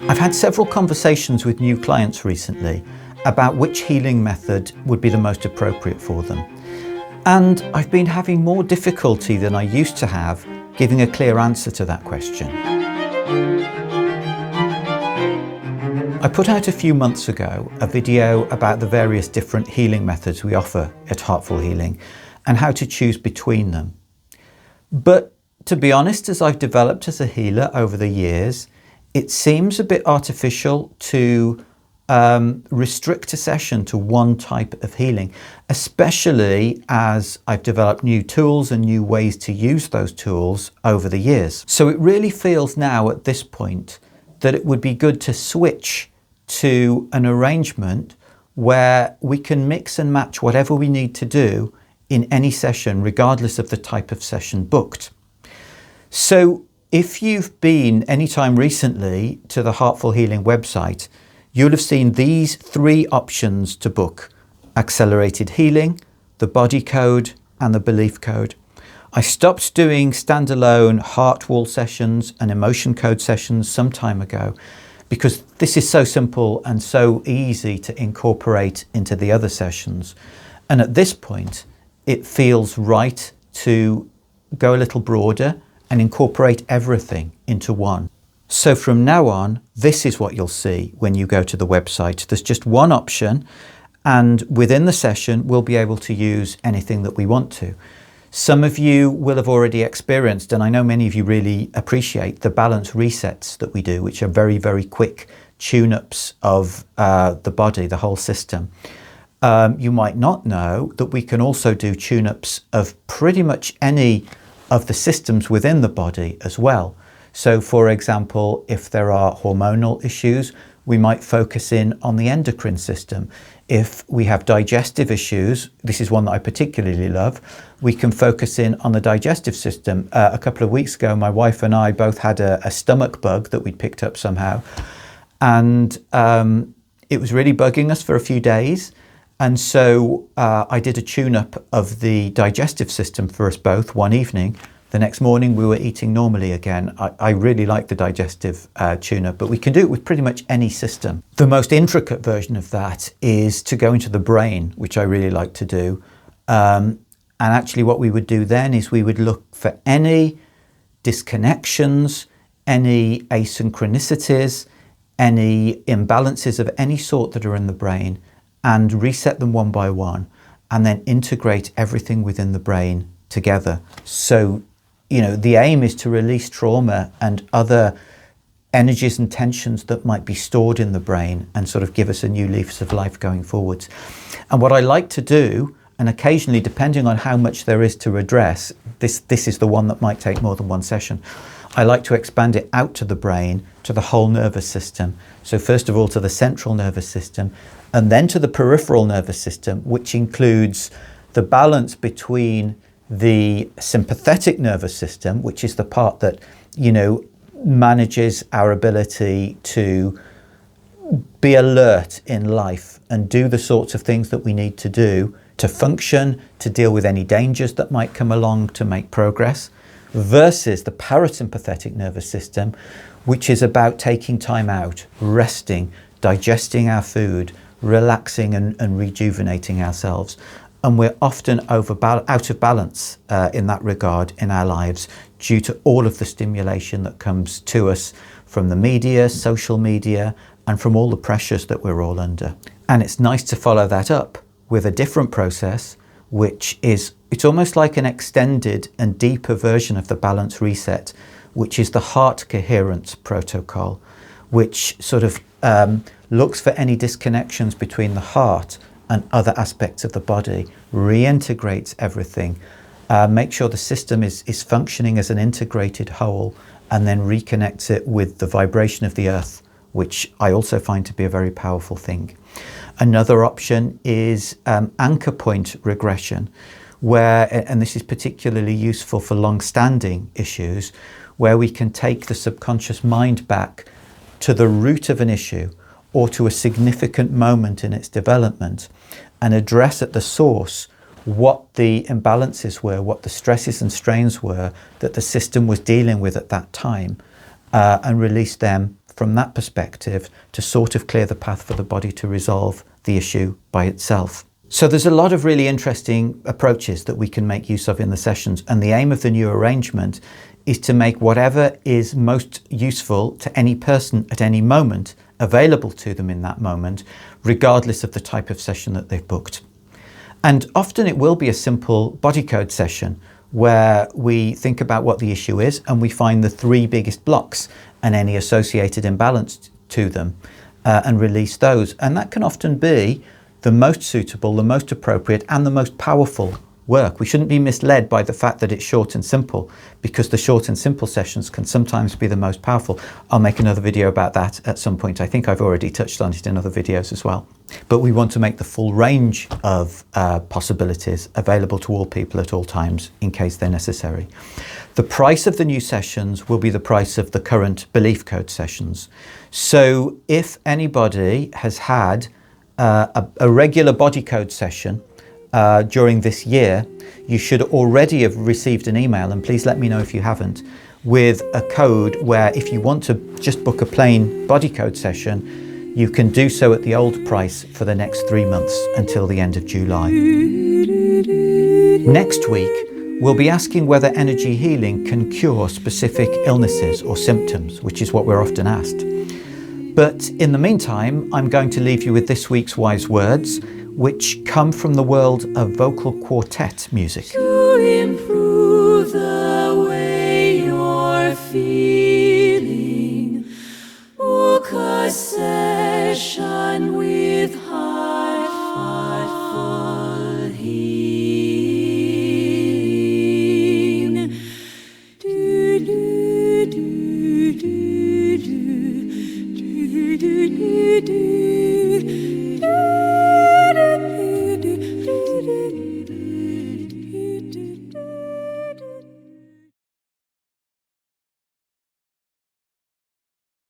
I've had several conversations with new clients recently about which healing method would be the most appropriate for them. And I've been having more difficulty than I used to have giving a clear answer to that question. I put out a few months ago a video about the various different healing methods we offer at Heartful Healing and how to choose between them. But to be honest, as I've developed as a healer over the years, it seems a bit artificial to restrict a session to one type of healing, especially as I've developed new tools and new ways to use those tools over the years. So it really feels now at this point that it would be good to switch to an arrangement where we can mix and match whatever we need to do in any session, regardless of the type of session booked. So if you've been anytime recently to the Heartful Healing website, you'll have seen these three options to book: accelerated healing, the body code, and the belief code. I stopped doing standalone heart wall sessions and emotion code sessions some time ago because this is so simple and so easy to incorporate into the other sessions. And at this point, it feels right to go a little broader and incorporate everything into one. So from now on, this is what you'll see when you go to the website. There's just one option, and within the session, we'll be able to use anything that we want to. Some of you will have already experienced, and I know many of you really appreciate the balance resets that we do, which are very, very quick tune-ups of the body, the whole system. You might not know that we can also do tune-ups of pretty much any of the systems within the body as well. So for example, if there are hormonal issues, we might focus in on the endocrine system. If we have digestive issues, this is one that I particularly love, we can focus in on the digestive system. A couple of weeks ago, my wife and I both had a stomach bug that we'd picked up somehow. And it was really bugging us for a few days. And so I did a tune-up of the digestive system for us both one evening. The next morning we were eating normally again. I really like the digestive tune-up, but we can do it with pretty much any system. The most intricate version of that is to go into the brain, which I really like to do. And actually what we would do then is we would look for any disconnections, any asynchronicities, any imbalances of any sort that are in the brain, and reset them one by one, and then integrate everything within the brain together. So, you know, the aim is to release trauma and other energies and tensions that might be stored in the brain and sort of give us a new lease of life going forwards. And what I like to do, and occasionally, depending on how much there is to address, this is the one that might take more than one session. I like to expand it out to the brain, to the whole nervous system. So first of all, to the central nervous system, and then to the peripheral nervous system, which includes the balance between the sympathetic nervous system, which is the part that, you know, manages our ability to be alert in life and do the sorts of things that we need to do to function, to deal with any dangers that might come along, to make progress, versus the parasympathetic nervous system, which is about taking time out, resting, digesting our food, relaxing and rejuvenating ourselves. And we're often out of balance in that regard in our lives due to all of the stimulation that comes to us from the media, social media, and from all the pressures that we're all under. And it's nice to follow that up with a different process, which is, it's almost like an extended and deeper version of the balance reset, which is the heart coherence protocol, which sort of looks for any disconnections between the heart and other aspects of the body, reintegrates everything, make sure the system is functioning as an integrated whole, and then reconnects it with the vibration of the earth, which I also find to be a very powerful thing. Another option is anchor point regression, where, and this is particularly useful for long-standing issues, where we can take the subconscious mind back to the root of an issue or to a significant moment in its development and address at the source what the imbalances were, what the stresses and strains were that the system was dealing with at that time, and release them from that perspective to sort of clear the path for the body to resolve the issue by itself. So there's a lot of really interesting approaches that we can make use of in the sessions, and the aim of the new arrangement is to make whatever is most useful to any person at any moment available to them in that moment, regardless of the type of session that they've booked. And often it will be a simple body code session where we think about what the issue is and we find the 3 biggest blocks and any associated imbalance to them and release those. And that can often be the most suitable, the most appropriate, and the most powerful work. We shouldn't be misled by the fact that it's short and simple, because the short and simple sessions can sometimes be the most powerful. I'll make another video about that at some point. I think I've already touched on it in other videos as well. But we want to make the full range of possibilities available to all people at all times in case they're necessary. The price of the new sessions will be the price of the current belief code sessions. So if anybody has had a regular body code session during this year, you should already have received an email, and please let me know if you haven't, with a code where if you want to just book a plain body code session, you can do so at the old price for the next 3 months until the end of July. Next week, we'll be asking whether energy healing can cure specific illnesses or symptoms, which is what we're often asked. But in the meantime, I'm going to leave you with this week's wise words, which come from the world of vocal quartet music. To improve the way you're feeling, book a session with Heartful healing. Do, do, do, do, do, do, do, do.